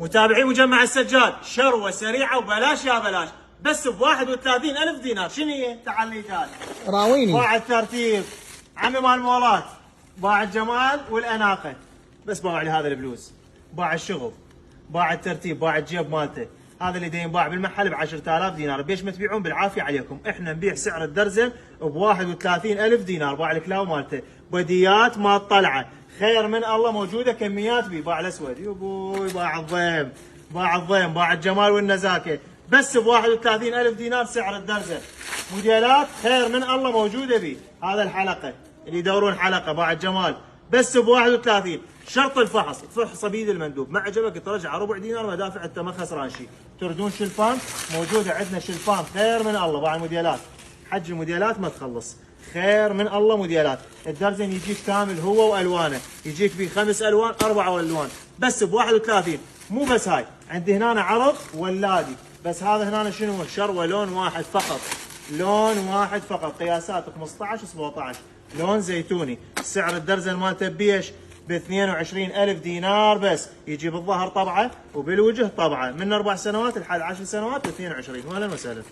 متابعي مجمع السجاد، شروه سريعه وبلاش يا بلاش، بس ب 31,000 دينار. شنو هي؟ تعال لي تعال. راويني. باع الترتيب، عمي مال مولات، باع الجمال والاناقه، بس باع لي هذا البلوز، باع الشغل، باع الترتيب، باع الجيب مالته. هذا اللي ينباع بالمحل ب 10,000 دينار، بيش ما تبيعون بالعافيه عليكم، احنا نبيع سعر الدرزن ب 31,000 دينار، باع الكلاو مالته، بديات ما طلعه، خير من الله موجوده كميات بي. باع الاسود، يبوي باع الضيم، باع الضيم، باع الجمال والنزاكه، بس ب 31,000 دينار سعر الدرزن. موديلات خير من الله موجوده بي. هذا الحلقه اللي يدورون حلقه، باع الجمال بس ب 31. شرط الفحص، فحصه بيد المندوب، ما عجبك ترجع ربع دينار، ما دافع انت ما خسران شيء. تردون شلفان موجوده عندنا، شلفان خير من الله. باع الموديلات، حج الموديلات ما تخلص، خير من الله موديلات. الدرزن يجيك كامل هو والوانه، يجيك به 5 الوان 4 الوان بس ب 31. مو بس هاي، عندي هنا عرض ولادي، بس هذا هنا شنو؟ شروه لون واحد فقط، لون واحد فقط، قياسات 15 17، لون زيتوني. سعر الدرزن مالته بيش ب 22,000 دينار بس. يجي بالظهر طبعه وبالوجه طبعه، من 4 سنوات لحد 10 سنوات ب 22. واهلا وسهلا.